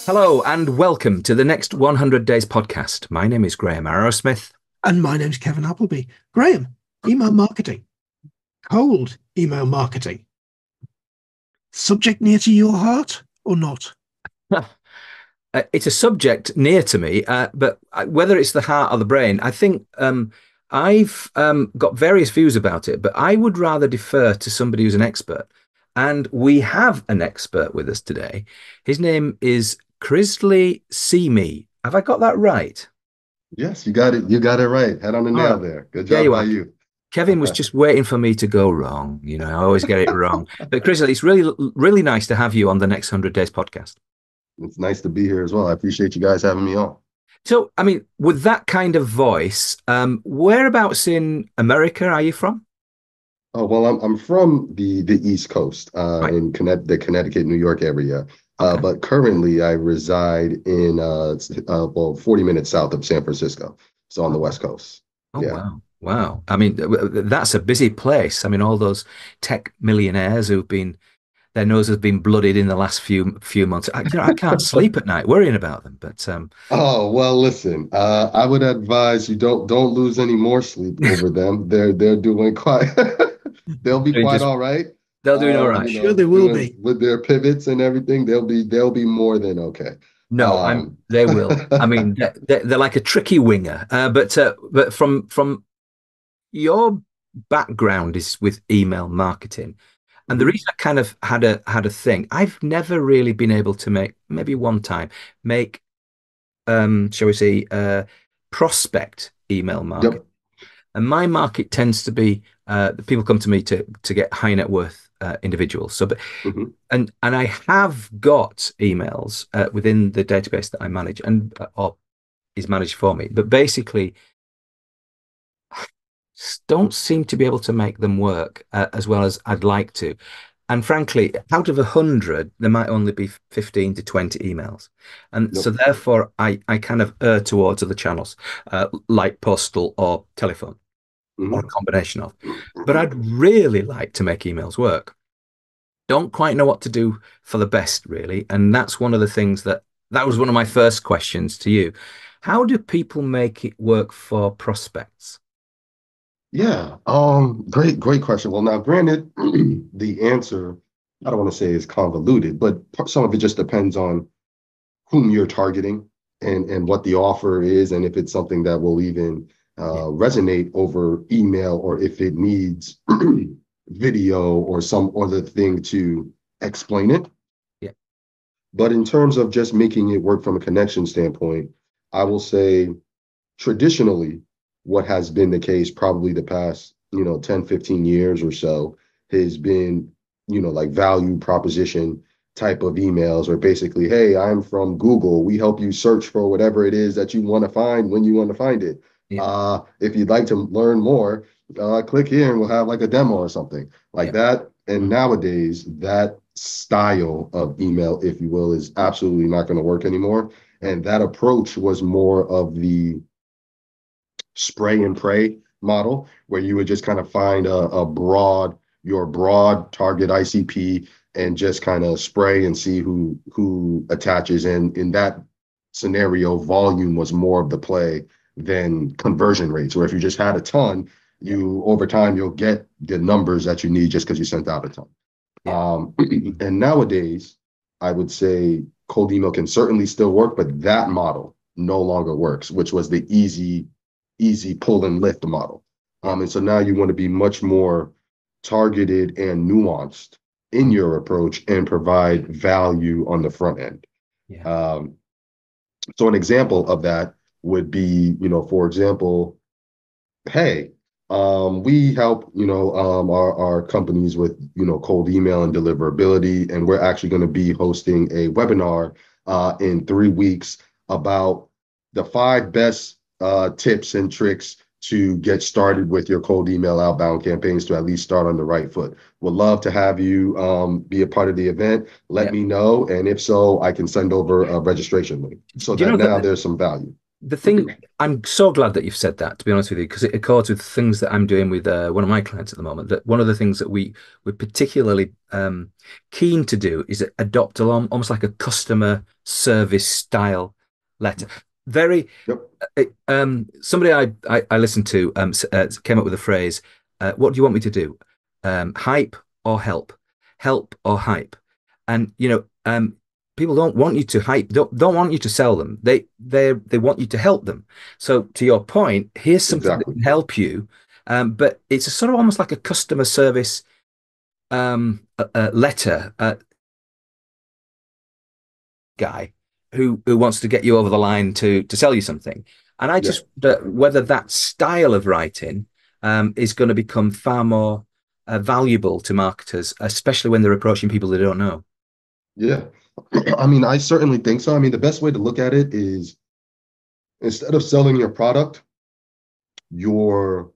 Hello and welcome to the next 100 Days podcast. My name is Graham Arrowsmith. And my name's Kevin Appleby. Graham, email marketing, cold email marketing. Subject near to your heart or not? It's a subject near to me, but whether it's the heart or the brain, I think I've got various views about it, but I would rather defer to somebody who's an expert. And we have an expert with us today. His name is Chrisley Ceme. Have I got that right? Yes, you got it. You got it right. Head on the All nail right. there. Good There job you by are. you. Kevin was just waiting for me to go wrong. You know, I always get it wrong. But Chris, it's really nice to have you on the next 100 Days podcast. It's nice to be here as well. I appreciate you guys having me on. So, I mean, with that kind of voice, whereabouts in America are you from? Oh, well, I'm from the East Coast, Right. in the Connecticut, New York area. Okay. But currently I reside in 40 minutes south of San Francisco. So on the West Coast. Oh, Yeah. wow. Wow. I mean, that's a busy place. I mean, all those tech millionaires their nose has been blooded in the last few months. I can't sleep at night worrying about them. But Oh, well, listen, I would advise you don't lose any more sleep over them. They're doing quite they'll be doing quite just all right. they're doing all right. Sure, they will Doing be. with their pivots and everything, they'll be more than okay. No, Um they will. I mean, they're like a tricky winger. But from your background is with email marketing. And the mhm, reason I kind of had a thing, I've never really been able to make, maybe one time, make shall we say, prospect email market. yep. And my market tends to be the people come to me to get high net worth individuals. So, but Mhm. and I have got emails within the database that I manage and or is managed for me. But basically, don't seem to be able to make them work as well as I'd like to. And frankly, out of 100, there might only be 15 to 20 emails. And so Yep. therefore, I kind of err towards other channels, like postal or telephone, or a Mhm. combination of. But I'd really like to make emails work. Don't quite know what to do for the best, really. And that's one of the things that was one of my first questions to you. How do people make it work for prospects? Yeah. Great question. Well, now granted, the answer, I don't want to say is convoluted, but some of it just depends on whom you're targeting and what the offer is, and if it's something that will even Yeah. resonate over email, or if it needs video or some other thing to explain it. Yeah. But in terms of just making it work from a connection standpoint, I will say traditionally, what has been the case probably the past, 10, 15 years or so has been, like value proposition type of emails, or basically, hey, I'm from Google. We help you search for whatever it is that you want to find when you want to find it. Yeah. If you'd like to learn more, click here and we'll have like a demo or something like Yeah. that. And Mhm. nowadays, that style of email, if you will, is absolutely not going to work anymore. No. And that approach was more of the spray and pray model, where you would just kind of find your broad target ICP and just kind of spray and see who attaches. And in that scenario, volume was more of the play than conversion rates. Or if you just had a ton, Yeah. you over time you'll get the numbers that you need just because you sent out a ton. Yeah. And nowadays, I would say cold email can certainly still work, but that model no longer works, which was the easy pull and lift model. Yeah. And so now you want to be much more targeted and nuanced in Mhm. your approach and provide value on the front end. Yeah. Um, so an example of that would be, for example, hey, we help, our companies with, cold email and deliverability, and we're actually going to be hosting a webinar in 3 weeks about the 5 best tips and tricks to get started with your cold email outbound campaigns to at least start on the right foot. Would love to have you be a part of the event. Let Yeah. me know, and if so, I can send over a registration link so Do you that know now that? there's some value. the thing, I'm so glad that you've said that, to be honest with you, because it accords with things that I'm doing with one of my clients at the moment. That one of the things that we're particularly keen to do is adopt along almost like a customer service style letter. Very, Yep. somebody I listened to came up with a phrase, what do you want me to do? Hype or help? Help or hype? And people don't want you to hype, don't want you to sell them. They want you to help them. So to your point, here's something that Exactly. can help you. But it's a sort of almost like a customer service letter guy who wants to get you over the line to sell you something. And I Yeah. just whether that style of writing is going to become far more valuable to marketers, especially when they're approaching people they don't know. Yeah. I mean, I certainly think so. I mean, the best way to look at it is instead of selling your product, you're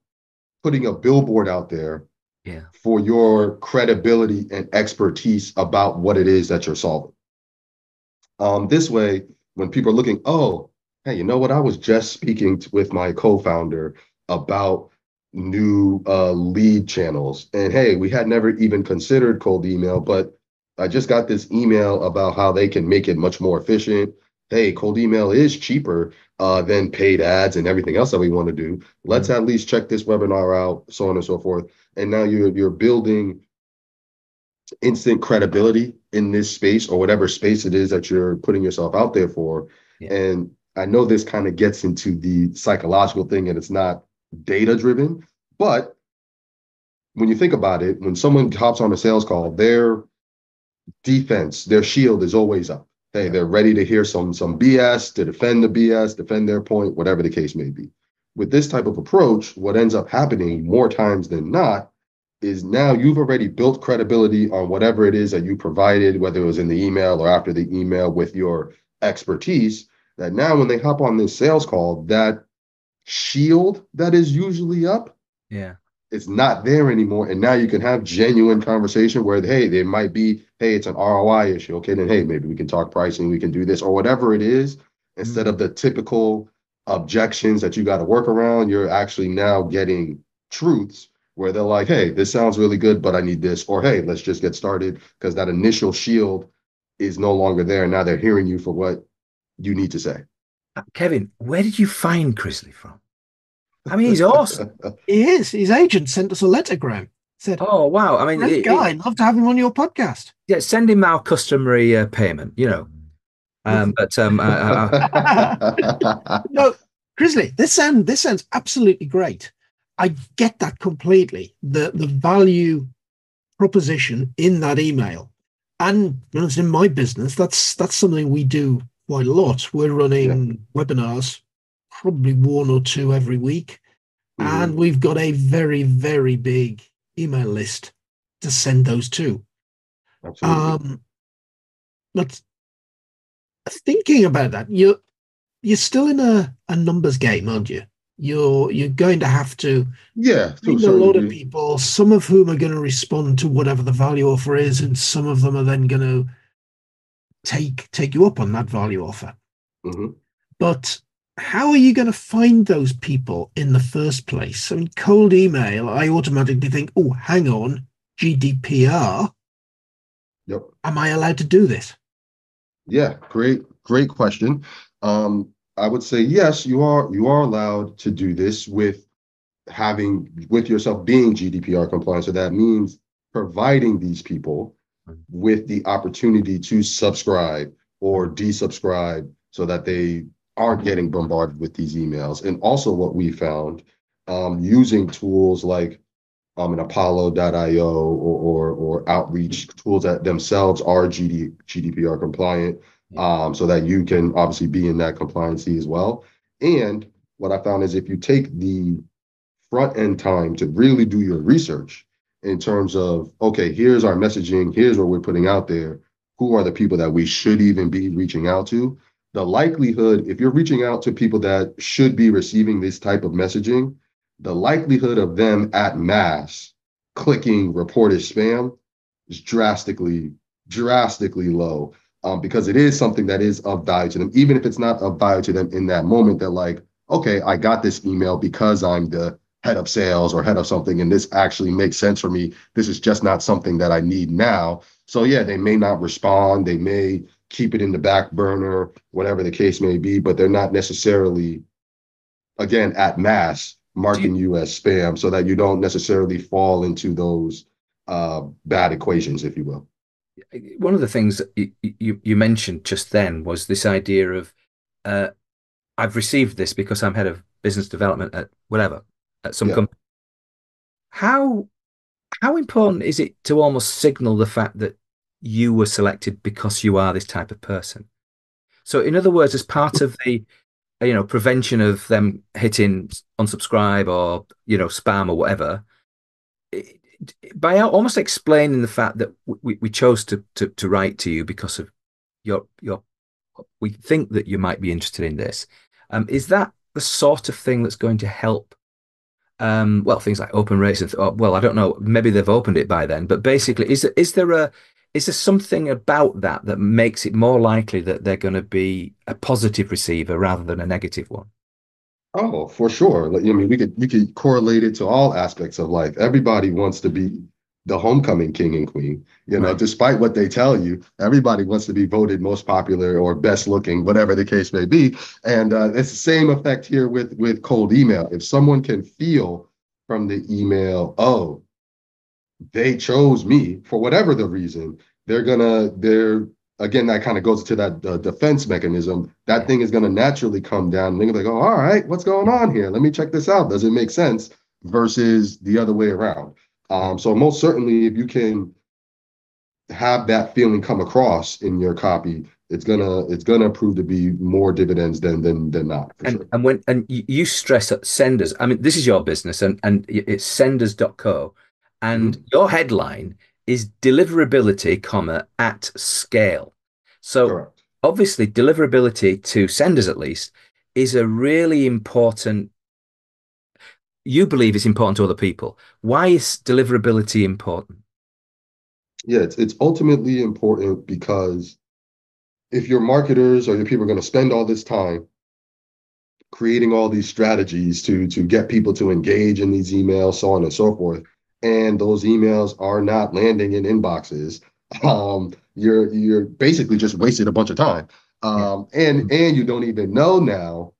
putting a billboard out there Yeah. for your credibility and expertise about what it is that you're solving. This way, when people are looking, oh, hey, you know what? I was just speaking with my co-founder about new lead channels. And hey, we had never even considered cold email, but I just got this email about how they can make it much more efficient. Hey, cold email is cheaper than paid ads and everything else that we want to do. Let's Mm. at least check this webinar out, so on and so forth. And now you're building instant credibility in this space or whatever space it is that you're putting yourself out there for. Yeah. And I know this kind of gets into the psychological thing and it's not data driven, but when you think about it, when someone hops on a sales call, their defense, their shield is always up. Hey, Yeah. they're ready to hear some BS, to defend the BS, defend their point, whatever the case may be. With this type of approach, what ends up happening more times than not is now you've already built credibility on whatever it is that you provided, whether it was in the email or after the email with your expertise, that now when they hop on this sales call, that shield that is usually up, Yeah. it's not there anymore. And now you can have genuine conversation where, hey, there might be, hey, it's an ROI issue. Okay, then, hey, maybe we can talk pricing, we can do this or whatever it is. Instead Mm. of the typical objections that you got to work around, you're actually now getting truths where they're like, hey, this sounds really good, but I need this. Or, hey, let's just get started because that initial shield is no longer there. Now they're hearing you for what you need to say. Kevin, where did you find Chrisley from? I mean, he's awesome. He is. His agent sent us a letter, Graham. Said, Oh, wow. I mean, great guy. Love to have him on your podcast. yeah, send him our customary payment. But No, Chrisley, this sounds absolutely great. I get that completely. The value proposition in that email. And in my business, that's something we do quite a lot. We're Yeah. running webinars, probably one or two every week. And Mhm. we've got a very, very big email list to send those to. Absolutely. Um, but thinking about that, you're still in a numbers game, aren't you? You're going to have to Yeah, to a find a certain lot of degree. people, some of whom are going to respond to whatever the value offer is, and some of them are then going to take you up on that value offer. Mhm. But how are you going to find those people in the first place? I mean, cold email, I automatically think, oh, hang on, GDPR. Yep. Am I allowed to do this? Yeah, great question. I would say yes, you are allowed to do this with yourself being GDPR compliant. So that means providing these people with the opportunity to subscribe or desubscribe so that they aren't getting bombarded with these emails. And also what we found using tools like an Apollo.io or outreach tools that themselves are GDPR compliant, Yeah. so that you can obviously be in that compliancy as well. And what I found is if you take the front end time to really do your research in terms of, okay, here's our messaging, here's what we're putting out there, who are the people that we should even be reaching out to, the likelihood, if you're reaching out to people that should be receiving this type of messaging, the likelihood of them at mass clicking report as spam is drastically low. because it is something that is of value to them. Even if it's not of value to them in that moment, they're like, okay, I got this email because I'm the head of sales or head of something, and this actually makes sense for me. This is just not something that I need now. So yeah, they may not respond. They may keep it in the back burner, whatever the case may be, but they're not necessarily, again, at mass Do you, marking you as spam so that you don't necessarily fall into those bad equations, if you will. one of the things that you mentioned just then was this idea of uh, I've received this because I'm head of business development at whatever, at some Yeah. company. How how important is it to almost signal the fact that you were selected because you are this type of person? So, in other words, as part of the prevention of them hitting unsubscribe or spam or whatever, by almost explaining the fact that we chose to write to you because of your we think that you might be interested in this. Is that the sort of thing that's going to help? Well, things like open rates and well, I don't know, maybe they've opened it by then, but basically, is there something about that that makes it more likely that they're going to be a positive receiver rather than a negative one? Oh, for sure. Like, I mean, we could correlate it to all aspects of life. Everybody wants to be the homecoming king and queen. Right. Despite what they tell you, everybody wants to be voted most popular or best looking, whatever the case may be. And it's the same effect here with cold email. If someone can feel from the email, oh, they chose me for whatever the reason, they're again, that kind of goes to that defense mechanism. That Yeah. thing is gonna naturally come down and they're gonna go, all right, what's going Yeah. on here? Let me check this out. Does it make sense? Versus the other way around. Yeah. So most certainly, if you can have that feeling come across in your copy, Yeah. it's gonna prove to be more dividends than not, for And sure. you stress at senders. I mean, this is your business, and it's senders.co, and Mhm. your headline is deliverability, comma, at scale. So Correct. obviously, deliverability to senders at least is a really important. You believe it's important to other people. Why is deliverability important? Yeah, it's ultimately important because if your marketers or your people are going to spend all this time creating all these strategies to get people to engage in these emails, so on and so forth, and those emails are not landing in inboxes, you're basically just wasted a bunch of time. Yeah. And you don't even know now,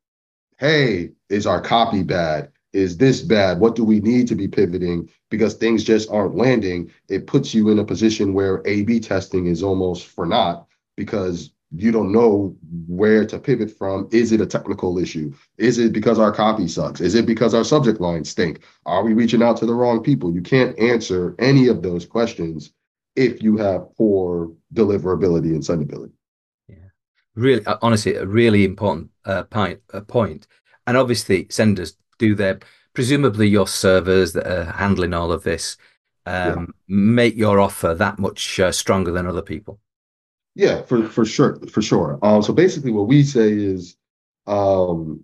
hey, is our copy bad? Is this bad? What do we need to be pivoting? Because things just aren't landing. It puts you in a position where A/B testing is almost for naught because you don't know where to pivot from. Is it a technical issue? Is it because our copy sucks? Is it because our subject lines stink? Are we reaching out to the wrong people? You can't answer any of those questions if you have poor deliverability and sendability. Yeah, really, honestly, a really important point. And obviously, senders do their, presumably your servers that are handling all of this Yeah. make your offer that much stronger than other people. Yeah, for sure, for sure. So basically, what we say is, um,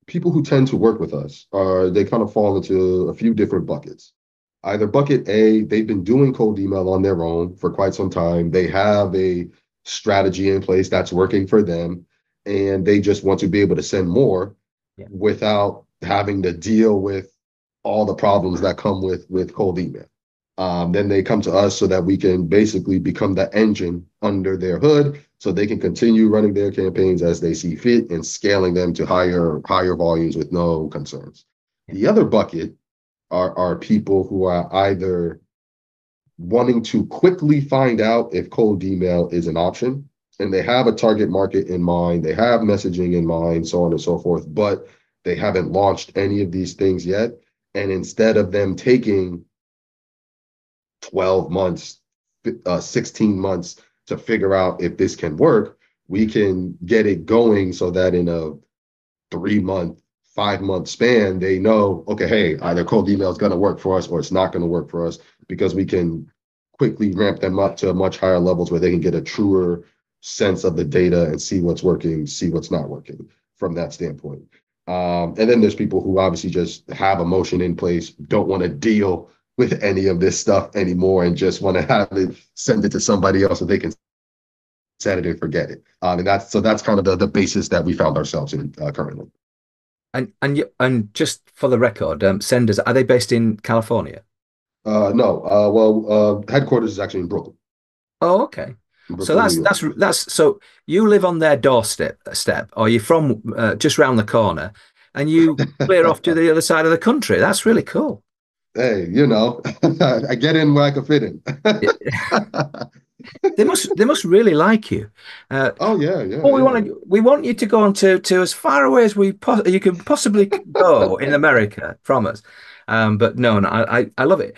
people who tend to work with us are they kind of fall into a few different buckets. Either bucket A, they've been doing cold email on their own for quite some time. They have a strategy in place that's working for them, and they just want to be able to send more Yeah, without having to deal with all the problems that come with cold email. Then they come to us so that we can basically become the engine under their hood so they can continue running their campaigns as they see fit and scaling them to higher volumes with no concerns. yeah, The other bucket are people who are either wanting to quickly find out if cold email is an option and they have a target market in mind, they have messaging in mind, so on and so forth, but they haven't launched any of these things yet. And instead of them taking 12 months, 16 months to figure out if this can work, we yeah, can get it going so that in a 3 month, 5 month span, they know, okay, hey, either cold email is going to work for us or it's not going to work for us because we can quickly ramp them up to much higher levels where they can get a truer sense of the data and see what's working, see what's not working from that standpoint. And then there's people who obviously just have a motion in place, don't want to deal with any of this stuff anymore, and just want to have it send it to somebody else so they can set it and forget it. And that's kind of the basis that we found ourselves in currently. And just for the record, senders, are they based in California? No, headquarters is actually in Brooklyn, Oh, okay. So Brooklyn, New York. that's so you live on their doorstep, or you're from just round the corner, and you clear off to the other side of the country. That's really cool. Hey, I get in where I can fit in. They must really like you. Uh, Oh yeah, yeah, well, yeah. we want you to go on to as far away as you can possibly go in America from us. But no, no, I love it.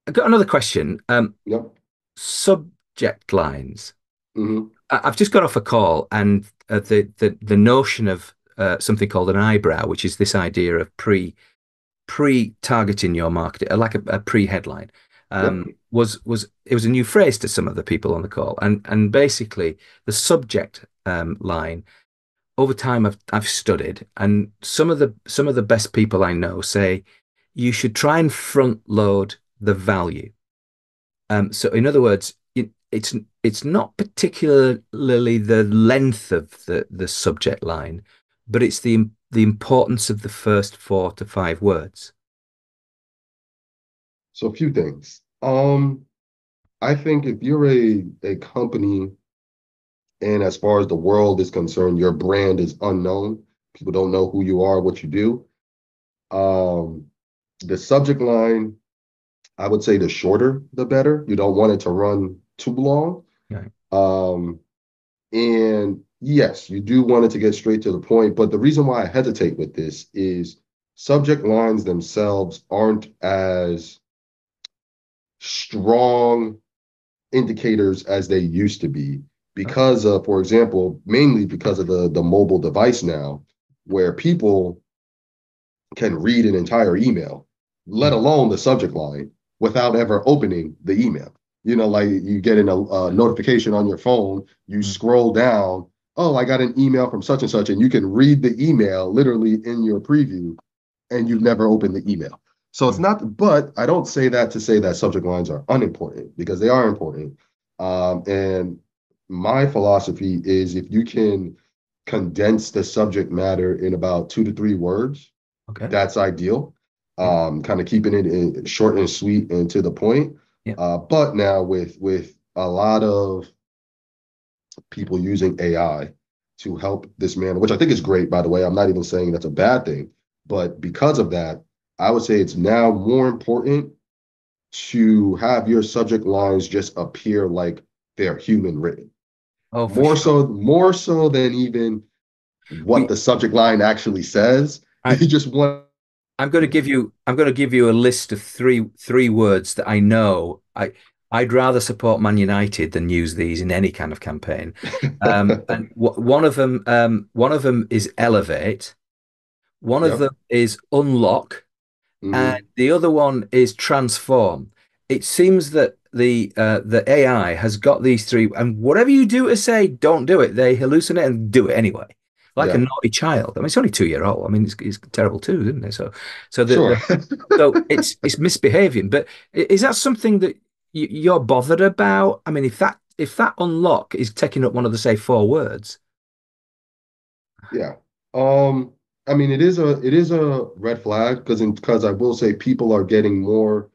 I got another question. Yep. Subject lines. Hmm. I've just got off a call, and the notion of something called an eyebrow, which is this idea of pre-targeting your market, like a pre-headline, Yep. was it was a new phrase to some of the people on the call, and basically the subject line over time I've studied, and some of the best people I know say you should try and front load the value. So in other words, it's not particularly the length of the subject line, but it's the importance of the first 4 to 5 words. So a few things. I think if you're a company and as far as the world is concerned, your brand is unknown. People don't know who you are, what you do. Um, the subject line, I would say the shorter, the better. You don't want it to run too long. Right. Um, and yes, you do want it to get straight to the point. But the reason why I hesitate with this is subject lines themselves aren't as strong indicators as they used to be because of, for example, mainly because of the mobile device now, where people can read an entire email, let alone the subject line, without ever opening the email. Like you get a notification on your phone, you Mm. scroll down, oh, I got an email from such and such, and you can read the email literally in your preview, and you've never opened the email. So it's Mm. not, but I don't say that to say that subject lines are unimportant because they are important. And my philosophy is if you can condense the subject matter in about 2 to 3 words, Okay. that's ideal. Yeah. Kind of keeping it short and sweet and to the point. Yeah. But now with a lot of people using AI to help this man, which I think is great, by the way. I'm not even saying that's a bad thing, but because of that, I would say it's now more important to have your subject lines just appear like they're human written. Oh, for sure. More so than even what We the subject line actually says. I You just want I'm going to give you a list of three words that I know I'd rather support Man United than use these in any kind of campaign. And one of them is elevate, one of yep. them is unlock, and Hmm. the other one is transform. It seems that the AI has got these three, and whatever you do to say, don't do it. They hallucinate and do it anyway, like a Yeah, naughty child. I mean, it's only 2 year old. I mean, it's terrible too, isn't it? So sure. it's misbehaving. But is that something that you're bothered about? I mean, if that unlock is taking up one of the say 4 words, Yeah. Um, I mean, it is a red flag because I will say people are getting more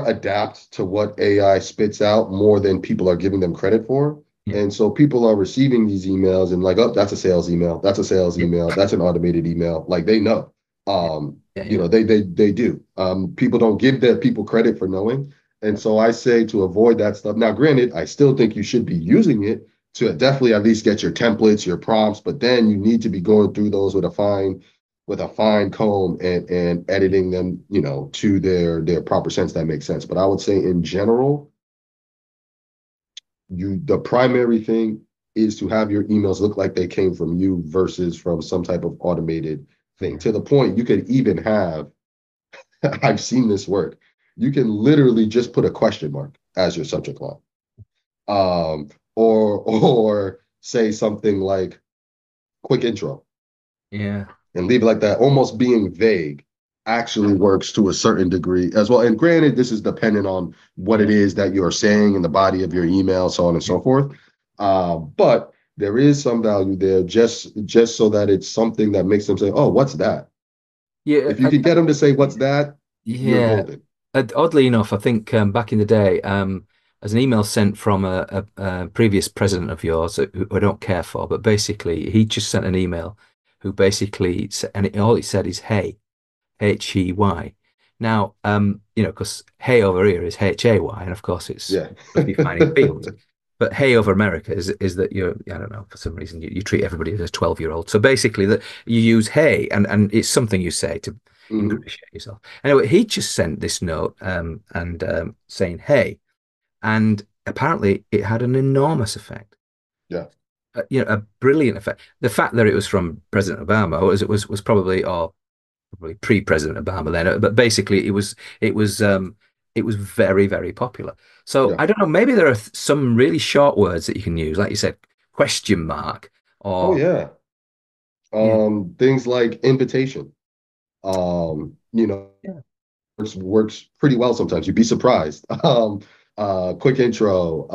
adapt to what AI spits out more than people are giving them credit for. yeah, And so people are receiving these emails and like, oh, that's a sales email. That's a sales yeah, email. That's an automated email. Like they know. yeah, yeah, yeah. They do. People don't give their people credit for knowing. And Yeah. so I say to avoid that stuff. Now, granted, I still think you should be using it to definitely at least get your templates, your prompts, but then you need to be going through those with a fine comb and editing them, to their proper sense that makes sense. But I would say in general, the primary thing is to have your emails look like they came from you versus from some type of automated thing. Yeah. To the point you could even have, I've seen this work. You can literally just put a question mark as your subject line. Or say something like quick intro Yeah. and leave it like that, almost being vague actually works to a certain degree as well. And granted, this is dependent on what it is that you're saying in the body of your email, so on and so forth. But there is some value there just so that it's something that makes them say, oh, what's that? Yeah, If you can get them to say, what's that? You're yeah. golden. Oddly enough, I think back in the day, as an email sent from a previous president of yours who I don't care for, but basically he just sent an email who basically all it said is hey, Hey. Now, because hey over here is Hay, and of course it's Yeah. must be finding fields. But hey over America is that I don't know, for some reason you treat everybody as a 12-year-old. So basically that you use hey and it's something you say to Mhm. ingratiate yourself. Anyway, he just sent this note and saying hey, and apparently it had an enormous effect. Yeah. A brilliant effect. The fact that it was from President Obama was probably pre-President Obama then, but basically it was very, very popular. So Yeah. I don't know, maybe there are some really short words that you can use, like you said, question mark, Oh or yeah. yeah, Things like invitation. You know, yeah, works pretty well sometimes. You'd be surprised. Quick intro.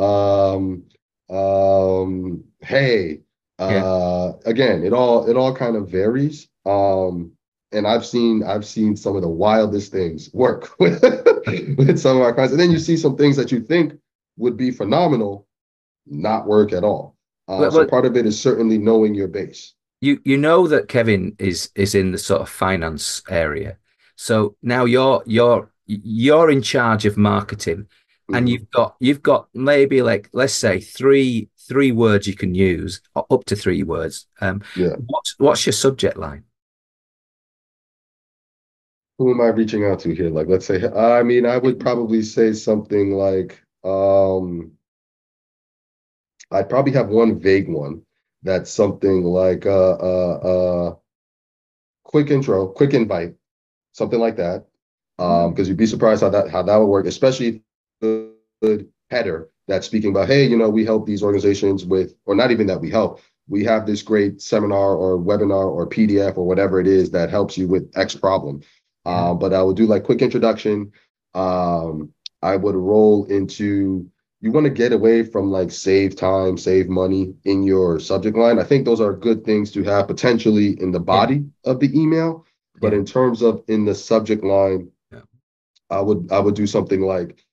Hey. yeah, Again, it all kind of varies. And I've seen some of the wildest things work with some of our clients. And then you see some things that you think would be phenomenal not work at all. So well, part of it is certainly knowing your base. you know that Kevin is in the sort of finance area. So now you're in charge of marketing, and Hmm. you've got maybe, like, let's say three words you can use, or up to three words. Yeah. What's your subject line? Who am I reaching out to here? Like, let's say, I mean, I would probably say something like, I'd probably have one vague one that's something like, quick intro, quick invite, something like that. Because you'd be surprised how that would work, especially the good header that's speaking about, hey, we help these organizations with, or not even that we help. We have this great seminar or webinar or PDF or whatever it is that helps you with X problem. Yeah. But I would do like quick introduction. Um, I would roll into, you want to get away from like save time, save money in your subject line. I think those are good things to have potentially in the Yeah. body of the email. But Yeah. in terms of in the subject line, Yeah. I would do something like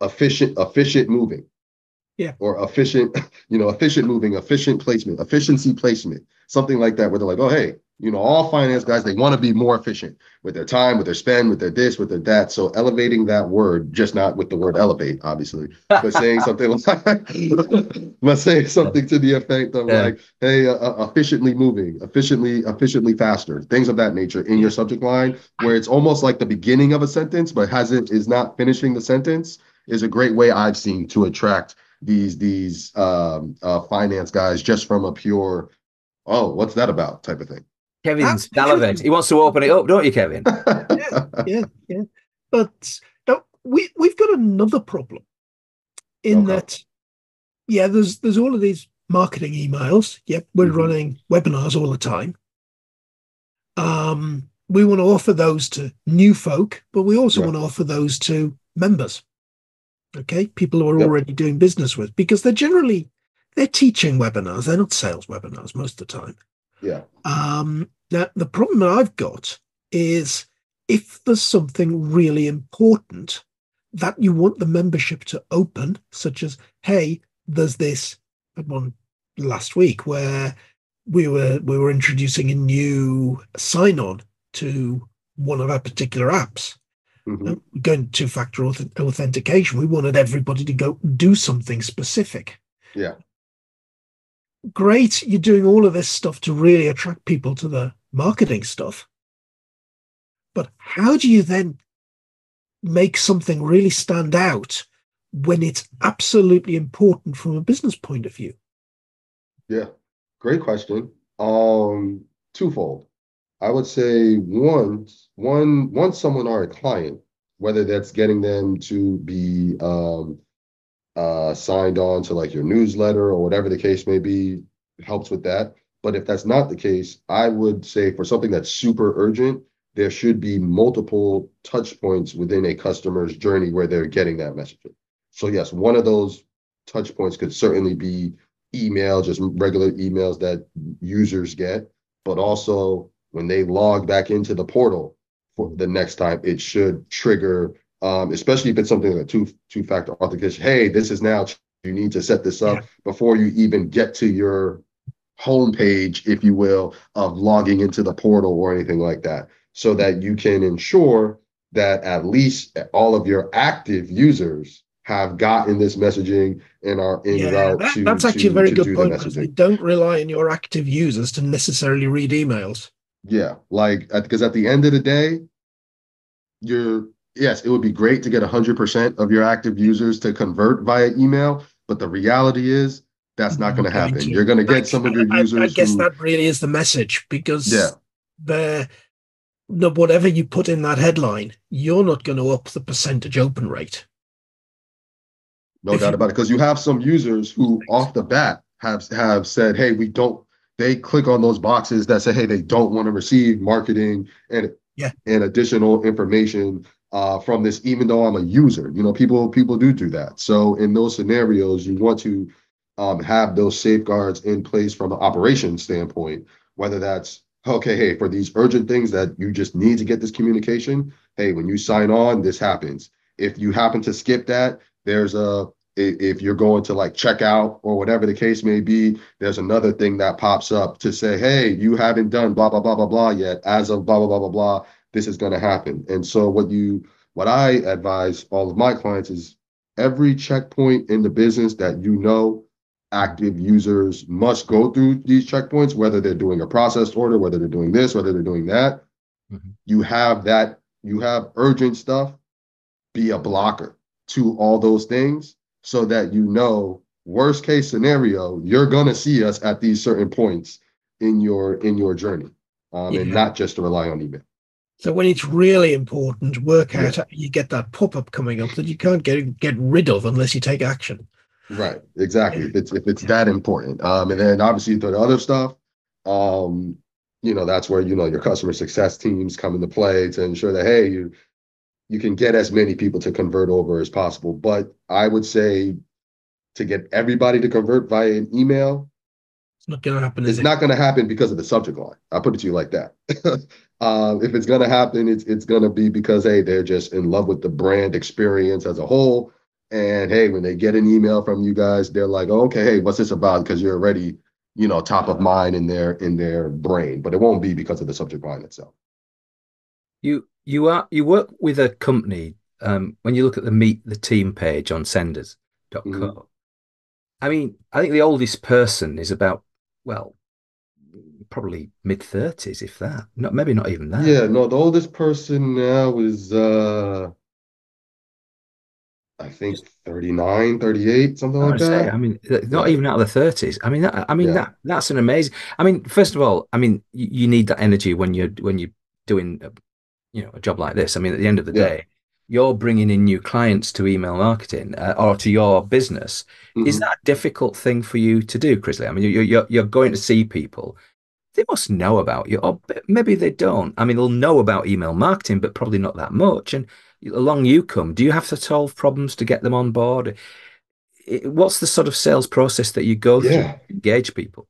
efficient moving Yeah. or efficient, efficient moving, efficient placement, efficiency placement, something like that, where they're like, oh, hey, all finance guys, they want to be more efficient with their time, with their spend, with their this, with their that. So elevating that word, just not with the word elevate, obviously, but saying something like, let's say something to the effect of Yeah. like, hey, efficiently moving, efficiently faster, things of that nature in your Yeah. subject line, where it's almost like the beginning of a sentence, but is not finishing the sentence, is a great way I've seen to attract these finance guys just from a pure, oh, what's that about type of thing. Kevin's That's salivate. interesting. He wants to open it up, don't you, Kevin? Yeah, yeah, yeah. But no, we've got another problem in Okay. that, yeah, there's all of these marketing emails. Yep, we're Hmm. running webinars all the time. We want to offer those to new folk, but we also Yeah. want to offer those to members. Okay, people who are Yep. already doing business with, because they're teaching webinars. They're not sales webinars most of the time. Yeah. Now, the problem that I've got is if there's something really important that you want the membership to open, such as, hey, there's this one last week where we were introducing a new sign-on to one of our particular apps. Hmm. Going to two-factor authentication, we wanted everybody to go do something specific. Yeah. Great, you're doing all of this stuff to really attract people to the marketing stuff. But how do you then make something really stand out when it's absolutely important from a business point of view? Yeah. Great question. Twofold. I would say once someone are a client, whether that's getting them to be signed on to like your newsletter or whatever the case may be, helps with that. But if that's not the case, I would say for something that's super urgent, there should be multiple touch points within a customer's journey where they're getting that messaging. So yes, one of those touch points could certainly be email, just regular emails that users get, but also when they log back into the portal for the next time, it should trigger, especially if it's something like two-factor authentication. Hey, this is now, you need to set this Yeah. up before you even get to your homepage, if you will, of logging into the portal or anything like that, so that you can ensure that at least all of your active users have gotten this messaging and are en Yeah, route that's actually a very to good do the point, because they messaging. don't rely on your active users to necessarily read emails. Yeah, like because at the end of the day, you're yes, it would be great to get 100% of your active users to convert via email, but the reality is that's not going Not to going happen. to. You're going to get Like, some of your I users guess who, that really is the message, yeah, because whatever you put in that headline, you're not going to up the percentage open rate. no If doubt you, about it. Because you have some users who off the bat have said, hey, we don't, they click on those boxes that say, hey, they don't want to receive marketing yeah, and additional information from this, even though I'm a user. You know, people do that. So in those scenarios, you want to have those safeguards in place from an operations standpoint, whether that's okay, hey, for these urgent things that you just need to get this communication, hey, when you sign on, this happens. If you happen to skip that, there's a if you're going to like check out or whatever the case may be, there's another thing that pops up to say, hey, you haven't done blah blah blah blah blah yet. As of blah blah blah blah blah, this is going to happen. And so what I advise all of my clients is every checkpoint in the business that you know active users must go through these checkpoints, whether they're doing a processed order, whether they're doing this, whether they're doing that. Mhm. You have urgent stuff be a blocker to all those things so that you know worst case scenario you're going to see us at these certain points in your journey, and yeah. not just to rely on email. So when it's really important, work Yeah, out how you get that pop-up coming up that you can't get rid of unless you take action. right, exactly, Yeah, if it's yeah, that important, and then obviously for the other stuff, um that's where your customer success teams come into play to ensure that hey, you can get as many people to convert over as possible. But I would say to get everybody to convert via an email, it's not going to happen, is it's it? not going to happen because of the subject line. I'll put it to you like that. If it's going to happen, it's going to be because, hey, they're just in love with the brand experience as a whole. And hey, when they get an email from you guys, they're like, oh, okay, hey, what's this about? Because you're already, top of mind in their brain. But it won't be because of the subject line itself. You work with a company. When you look at the Meet the Team page on Mhm. senders.co, I mean, I think the oldest person is about, well, probably mid-30s, if that. Not maybe not even that. Yeah, no, the oldest person now is I think Just 39, 38, something I like would say, that. I mean, not Yeah, even out of the 30s. yeah. That's an amazing. I mean, first of all, I mean, you need that energy when you're doing a job like this. I mean, at the end of the Yeah. day, you're bringing in new clients to email marketing or to your business. Is Hmm. that a difficult thing for you to do, Chrisley? I mean, you're going to see people. They must know about you, or maybe they don't. I mean, they'll know about email marketing, but probably not that much. And along you come, do you have to solve problems to get them on board? What's the sort of sales process that you go through to Yeah. engage people?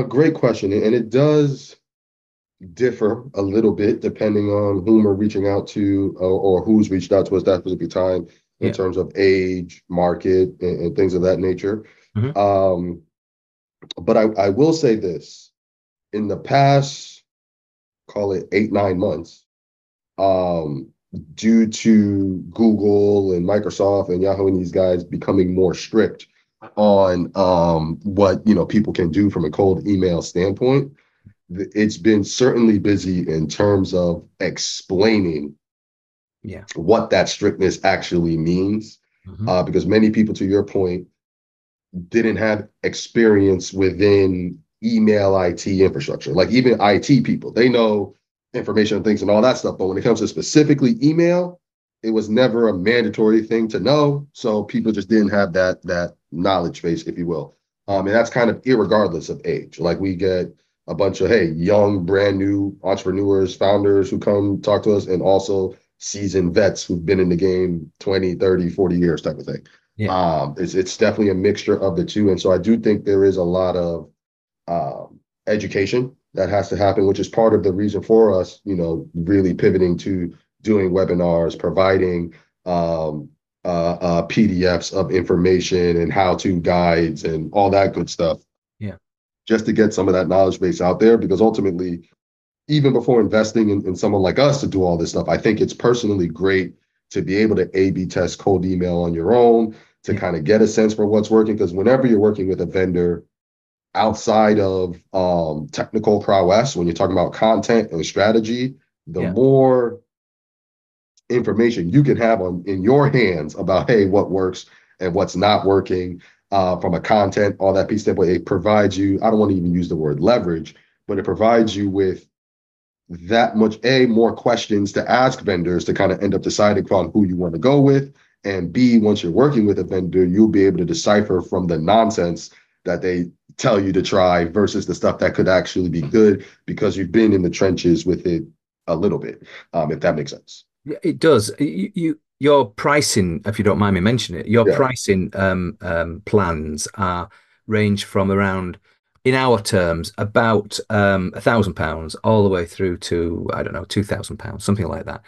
Great question. And it does differ a little bit depending on whom we're reaching out to, or who's reached out to us that specific time in Yeah. terms of age, market, and things of that nature. Hmm. Um, but I will say this, in the past, call it 8, 9 months, um, due to Google and Microsoft and Yahoo and these guys becoming more strict on what people can do from a cold email standpoint, it's been certainly busy in terms of explaining Yeah. what that strictness actually means. Hmm. Because many people, to your point, didn't have experience within email IT infrastructure. Like even IT people, they know information and things and all that stuff. But when it comes to specifically email, it was never a mandatory thing to know. So people just didn't have that knowledge base, if you will. And that's kind of irregardless of age. Like we get a bunch of, hey, young, brand new entrepreneurs, founders who come talk to us, and also seasoned vets who've been in the game 20, 30, 40 years type of thing. Yeah. It's definitely a mixture of the two. And so I do think there is a lot of education that has to happen, which is part of the reason for us, really pivoting to doing webinars, providing PDFs of information and how-to guides and all that good stuff, Yeah. just to get some of that knowledge base out there. Because ultimately, even before investing in someone like us to do all this stuff, I think it's personally great to be able to A/B test cold email on your own to Yeah. kind of get a sense for what's working. Because whenever you're working with a vendor outside of technical prowess, when you're talking about content and strategy, the Yeah. more information you can have in your hands about, hey, what works and what's not working, from a content, all that piece standpoint, it provides you, I don't want to even use the word leverage, but it provides you with that much, more questions to ask vendors to kind of end up deciding upon who you want to go with. And B, once you're working with a vendor, you'll be able to decipher from the nonsense that they tell you to try versus the stuff that could actually be good because you've been in the trenches with it a little bit, if that makes sense. Yeah, it does. Your pricing, if you don't mind me mentioning it, your Yeah. pricing plans are range from around, in our terms, about £1,000 all the way through to, I don't know, £2,000, something like that.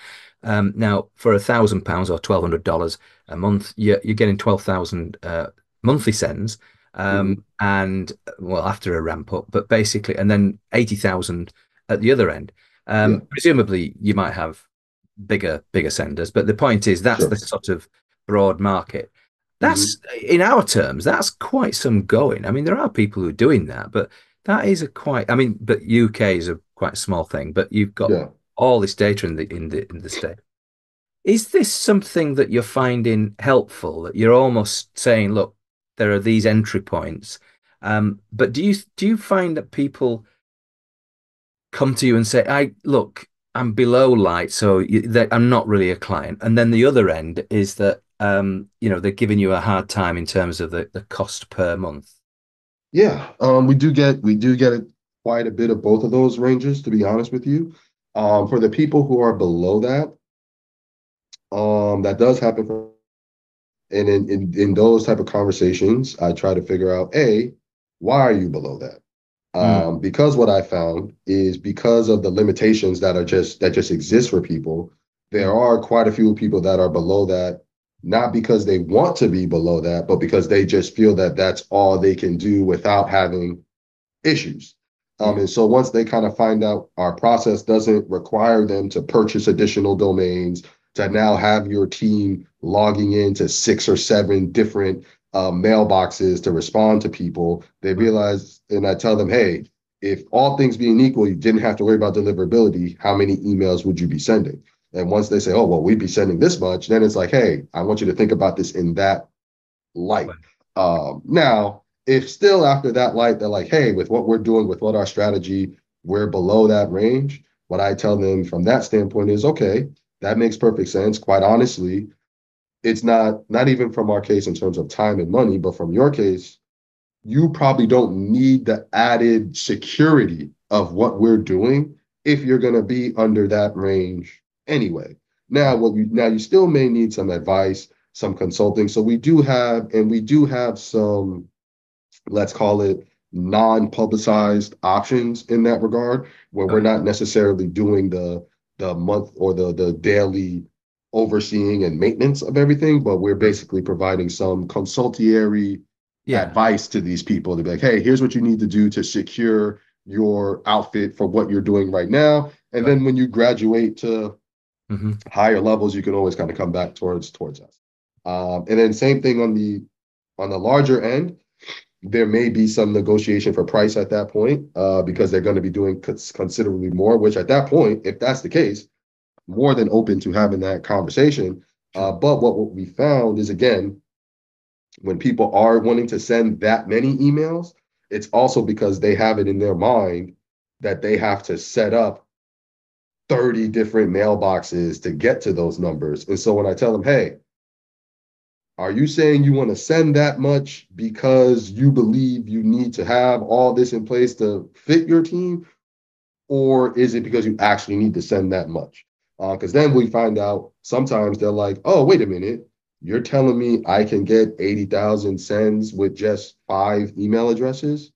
Now, for £1,000 or $1,200 a month, you're getting 12,000 monthly sends, Hmm. and well, after a ramp up, but basically, and then 80,000 at the other end. Yeah. Presumably, you might have bigger senders. But the point is that's the Sure. sort of broad market. That's Hmm. in our terms, that's quite some going. I mean, there are people who are doing that, but that is a quite, I mean, but UK is a quite small thing, but you've got Yeah. all this data in the state. Is this something that you're finding helpful? That you're almost saying, look, there are these entry points. But do you find that people come to you and say, "I look, I'm below light, so I'm not really a client." And then the other end is that they're giving you a hard time in terms of the cost per month. Yeah. We do get quite a bit of both of those ranges, to be honest with you. For the people who are below that, that does happen for, and in those type of conversations, I try to figure out, A, why are you below that? Mm, Because what I found is because of the limitations that just exist for people, there mm, are quite a few people that are below that, not because they want to be below that, but because they just feel that that's all they can do without having issues. yeah, And so once they kind of find out our process doesn't require them to purchase additional domains, to now have your team logging into 6 or 7 different mailboxes to respond to people, they right, realize, and I tell them, hey, if all things being equal, you didn't have to worry about deliverability, how many emails would you be sending? And once they say, oh, well, we'd be sending this much, then it's like, hey, I want you to think about this in that light. right, Now, if still after that light, they're like, hey, with what we're doing, with what our strategy, we're below that range. What I tell them from that standpoint is, okay, that makes perfect sense. Quite honestly, it's not even from our case in terms of time and money, but from your case, you probably don't need the added security of what we're doing if you're going to be under that range anyway. Now, right, you still may need some advice, some consulting. So we do have some, let's call it, non-publicized options in that regard, where we're right. not necessarily doing the month or the daily overseeing and maintenance of everything, but we're Right. basically providing some consultiary Yeah, advice to these people to be like, hey, here's what you need to do to secure your outfit for what you're doing right now. And right. then when you graduate to Hmm. higher levels, you can always kind of come back towards us. And then same thing on the larger end, there may be some negotiation for price at that point, because they're going to be doing considerably more. Which at that point, if that's the case, more than open to having that conversation. Sure. But what we found is, again, when people are wanting to send that many emails, it's also because they have it in their mind that they have to set up 30 different mailboxes to get to those numbers. And so when I tell them, hey, Are you saying you want to send that much because you believe you need to have all this in place to fit your team? Or is it because you actually need to send that much? Because then we find out sometimes they're like, oh, wait a minute. You're telling me I can get 80,000 sends with just 5 email addresses?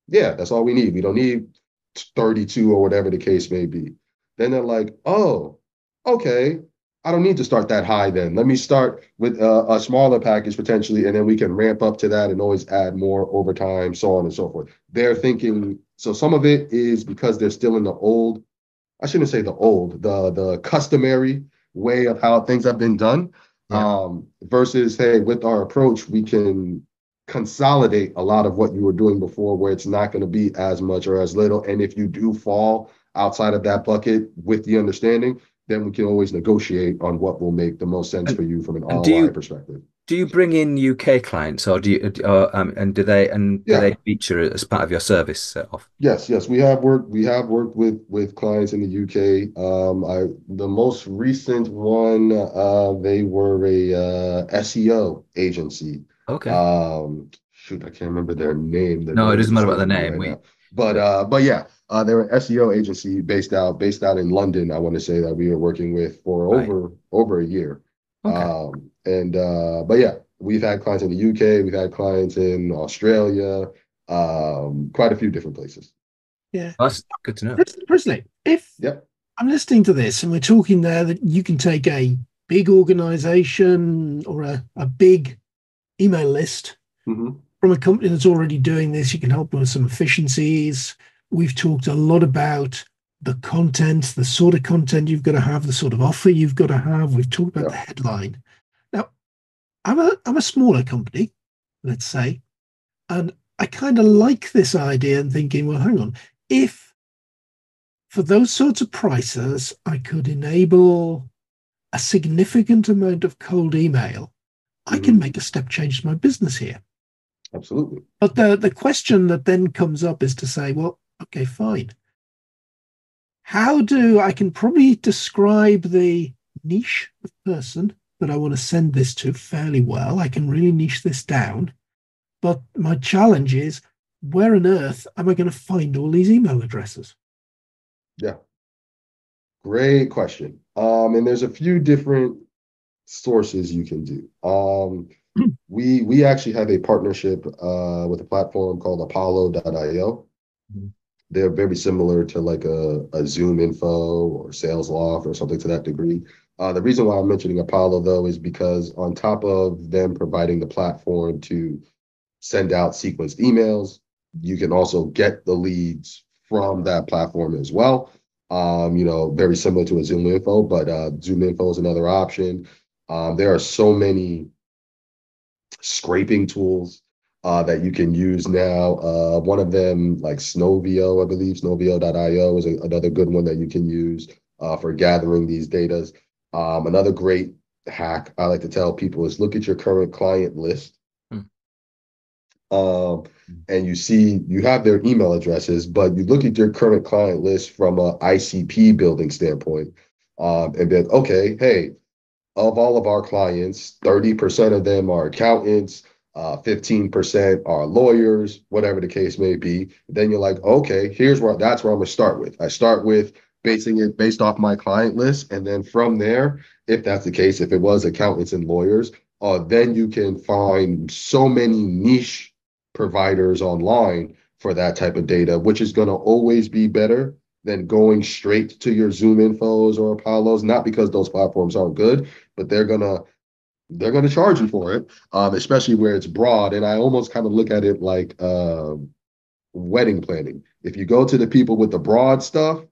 Yeah, that's all we need. We don't need 32 or whatever the case may be. Then they're like, oh, okay. I don't need to start that high then. Let me start with a smaller package potentially, and then we can ramp up to that and always add more over time, so on and so forth. They're thinking, so some of it is because they're still in the old, I shouldn't say the old, the customary way of how things have been done. Yeah. Versus, hey, with our approach, we can consolidate a lot of what you were doing before, where it's not going to be as much or as little. And if you do fall outside of that bucket with the understanding, then we can always negotiate on what will make the most sense for And, you from an and ROI perspective. do you bring in UK clients, or and do Yeah. they feature as part of your service off? Yes. We have worked with clients in the UK. The most recent one, they were a SEO agency. Okay. Shoot, I can't remember their name. Their No, it name is doesn't matter about the escaping me name. right now. But yeah, they're an SEO agency based out in London. I want to say that we were working with for Right. over a year. Okay. And but yeah, we've had clients in the UK. We've had clients in Australia, quite a few different places. Yeah. Well, that's good to know. Chrisley, if Yep. I'm listening to this and we're talking there that you can take a big organization or a big email list Hmm. from a company that's already doing this, you can help them with some efficiencies. We've talked a lot about the content, the sort of content you've got to have, the sort of offer you've got to have. We've talked about the Yep. headline. Now, I'm a smaller company, let's say, and I kind of like this idea and thinking, well, hang on, if for those sorts of prices, I could enable a significant amount of cold email, I can Hmm. make a step change to my business here. Absolutely. But the question that then comes up is to say, well, okay, fine. How do I can probably describe the niche of person that I want to send this to fairly well. I can really niche this down. But my challenge is, where on earth am I going to find all these email addresses? Yeah. Great question. And there's a few different sources you can do. We actually have a partnership with a platform called Apollo.io. Mhm. They're very similar to like a Zoom Info or Sales Loft or something to that degree. The reason why I'm mentioning Apollo though is because on top of them providing the platform to send out sequenced emails, you can also get the leads from that platform as well. Very similar to a Zoom Info, but Zoom Info is another option. There are so many scraping tools that you can use now. One of them, like Snovio, I believe, Snovio.io is another good one that you can use for gathering these data. Another great hack I like to tell people is look at your current client list. Hmm. Um, and you see you have their email addresses, but you look at your current client list from a ICP building standpoint, and then, okay, hey, of all of our clients, 30% of them are accountants, 15% are lawyers, whatever the case may be. Then you're like, okay, that's where I'm gonna start with. I start with basing it based off my client list. And then from there, if that's the case, if it was accountants and lawyers, then you can find so many niche providers online for that type of data, which is gonna always be better than going straight to your Zoom infos or Apollos, not because those platforms aren't good, but they're gonna charge you for it, especially where it's broad. And I almost kind of look at it like wedding planning. If you go to the people with the broad stuff,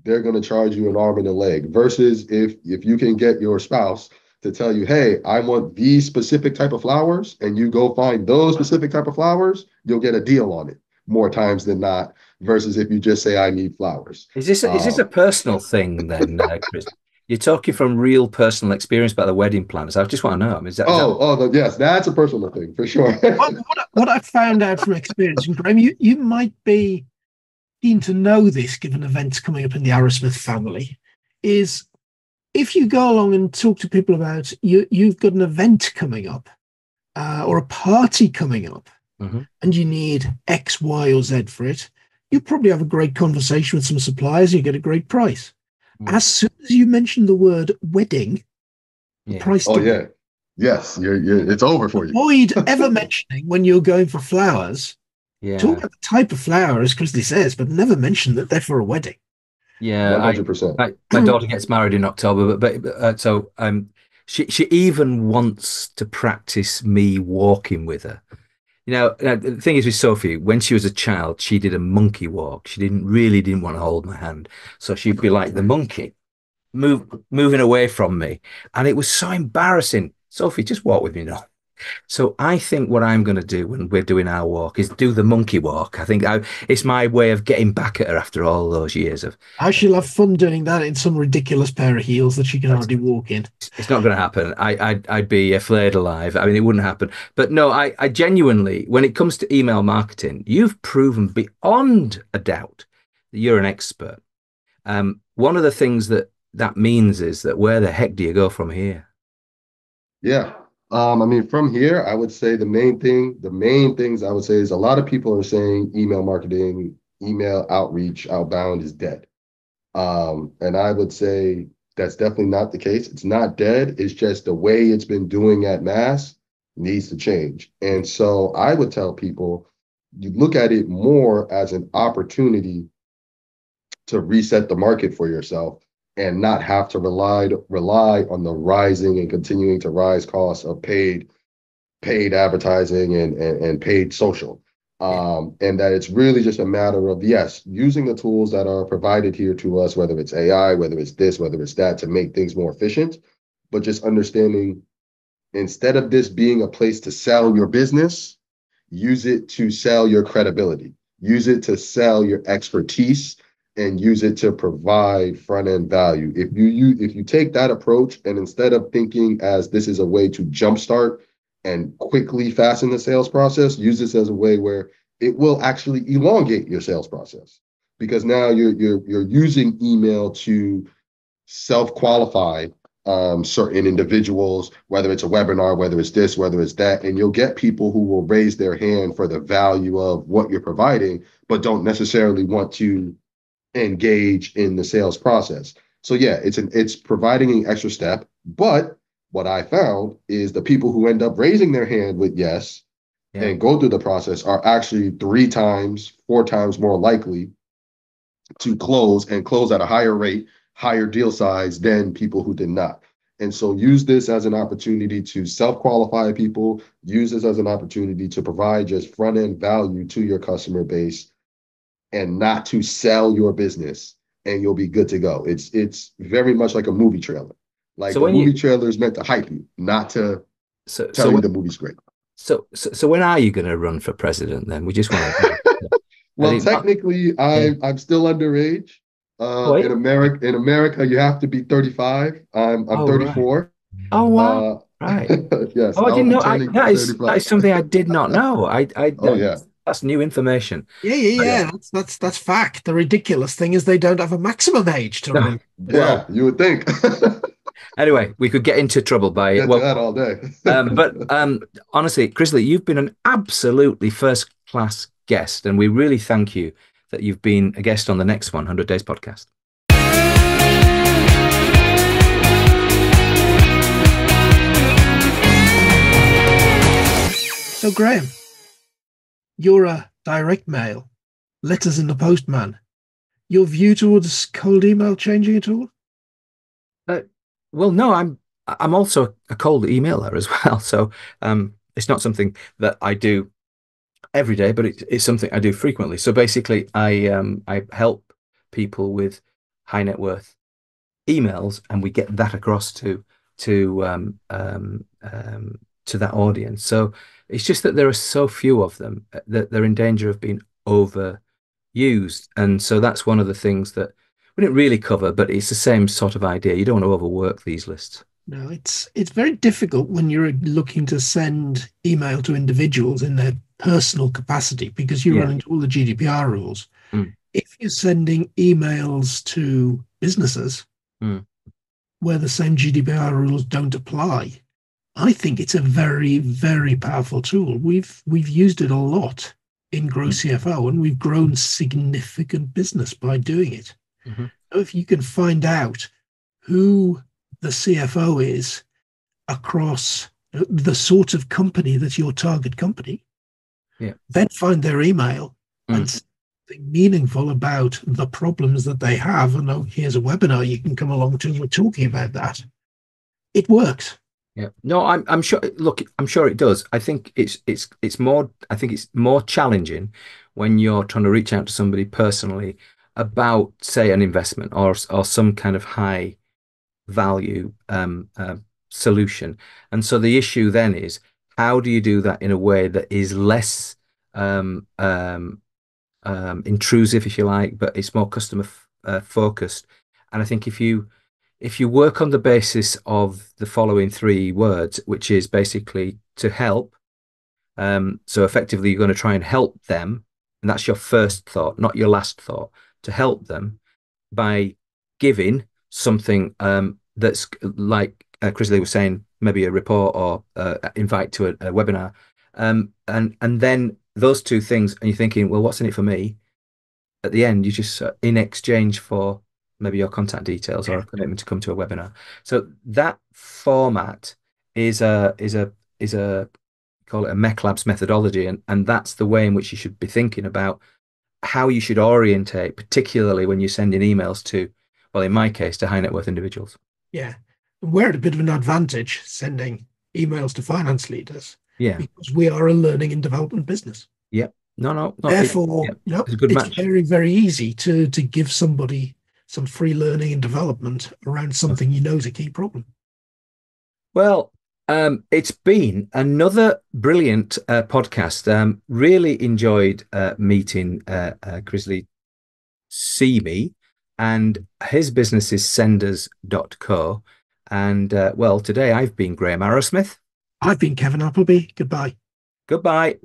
they're gonna charge you an arm and a leg. Versus if you can get your spouse to tell you, hey, I want these specific type of flowers, and you go find those specific type of flowers, you'll get a deal on it more times than not. Versus if you just say I need flowers. Is this a personal thing then, Chris? You're talking from real personal experience about the wedding planners. I just want to know. I mean, is that Yes, that's a personal thing for sure. What I found out from experience, and Graham, you might be keen to know this given events coming up in the Arrowsmith family, is if you go along and talk to people about you've got an event coming up or a party coming up, Hmm. and you need X, Y, or Z for it, you probably have a great conversation with some suppliers. You get a great price. Mm. As soon as you mention the word wedding, the Yeah. price Oh doubles. yeah. Yes, it's over for you. Avoid ever mentioning when you're going for flowers. Talk Yeah. about the type of flower, as Chrisley says, but never mention that they're for a wedding. Yeah. I 100%. my daughter gets married in October, but she even wants to practice me walking with her. The thing is with Sophie, when she was a child, she did a monkey walk. She didn't want to hold my hand. So she'd be like the monkey, moving away from me. And it was so embarrassing. Sophie, just walk with me now. So I think what I'm going to do when we're doing our walk is do the monkey walk. It's my way of getting back at her after all those years of. I shall have fun doing that in some ridiculous pair of heels that she can hardly walk in. It's not going to happen. I'd be flayed alive. I mean, it wouldn't happen. But no, I genuinely, when it comes to email marketing, you've proven beyond a doubt that you're an expert. One of the things that means is that where the heck do you go from here? Yeah. I mean, from here, I would say the main things I would say is a lot of people are saying email marketing, email outreach, outbound is dead. And I would say that's definitely not the case. It's not dead. It's just the way it's been doing at mass needs to change. And so I would tell people you look at it more as an opportunity to reset the market for yourself and not have to rely on the rising and continuing to rise costs of paid advertising and paid social. Yeah. And that it's really just a matter of, yes, using the tools that are provided here to us, whether it's AI, whether it's this, whether it's that, to make things more efficient, but just understanding instead of this being a place to sell your business, use it to sell your credibility, use it to sell your expertise, and use it to provide front end value. If you take that approach and instead of thinking as this is a way to jumpstart and quickly fasten the sales process, use this as a way where it will actually elongate your sales process because now you're using email to self-qualify certain individuals, whether it's a webinar, whether it's this, whether it's that, and you'll get people who will raise their hand for the value of what you're providing, but don't necessarily want to engage in the sales process. So yeah, it's providing an extra step, but what I found is the people who end up raising their hand with yes Yeah. and go through the process are actually 3 times, 4 times more likely to close and close at a higher rate, higher deal size than people who did not. And so use this as an opportunity to self-qualify people, use this as an opportunity to provide just front-end value to your customer base and not to sell your business, and you'll be good to go. It's very much like a movie trailer. Like So the when movie you trailer is meant to hype you, not to so tell so you when- the movie's great. so when are you going to run for president then? We just want to. I Well, think not. technically, Yeah. I'm still underage. Oh, In wait. America, you have to be 35. I'm Oh, right. 34. Oh, wow. Uh, Right. yes, Oh, I I'll didn't be know. turning That 35. is something I did not know. Oh yeah, That's new information. Yeah, yeah, yeah, yeah. That's fact. The ridiculous thing is they don't have a maximum age to run No. in. yeah. Well, You would think. anyway, we could get into trouble by it. Get to Well, that all day. but honestly, Chrisley, you've been an absolutely first class guest, and we really thank you that you've been a guest on the next 100 Days podcast. So, Graham, you're a direct mail, letters in the postman. Your view towards cold email changing at all? Uh, well, no, I'm also a cold emailer as well, so it's not something that I do every day, but it's something I do frequently. So basically, I help people with high net worth emails, and we get that across to to that audience. So it's just that there are so few of them that they're in danger of being overused, and so that's one of the things that we didn't really cover, but it's the same sort of idea. You don't want to overwork these lists. No, it's very difficult when you're looking to send email to individuals in their personal capacity because you run Yeah. into all the GDPR rules. Mm, If you're sending emails to businesses mm, where the same GDPR rules don't apply, I think it's a very, very powerful tool. We've used it a lot in Grow Mm. CFO, and we've grown significant business by doing it. Mhm. So if you can find out who the CFO is across the sort of company that's your target company, Yeah. then find their email and Mm. something meaningful about the problems that they have. And oh, here's a webinar you can come along to. We're talking about that. It works. Yeah. No, I'm sure. Look, I'm sure it does. I think it's more. I think it's more challenging when you're trying to reach out to somebody personally about, say, an investment or some kind of high value solution. And so the issue then is, how do you do that in a way that is less um, um, intrusive, if you like, but it's more customer focused. And I think if you work on the basis of the following three words, which is basically to help, so effectively you're going to try and help them, and that's your first thought, not your last thought, to help them by giving something that's like Chrisley was saying, maybe a report or invite to a webinar, and then those two things, and you're thinking, well, what's in it for me? At the end, you just in exchange for maybe your contact details or Yeah. a commitment to come to a webinar. So that format is a call it a MECLABS methodology, and that's the way in which you should be thinking about how you should orientate, particularly when you're sending emails to, well, in my case, to high net worth individuals. Yeah. We're at a bit of an advantage sending emails to finance leaders Yeah, because we are a learning and development business. yeah, no, no, no, Therefore, yeah, it's a good it's match. very, very easy to give somebody some free learning and development around something you know is a key problem. Well, it's been another brilliant podcast. Really enjoyed meeting Chrisley Ceme, and his business is senders.co. And well, today I've been Graham Arrowsmith. I've been Kevin Appleby. Goodbye. Goodbye.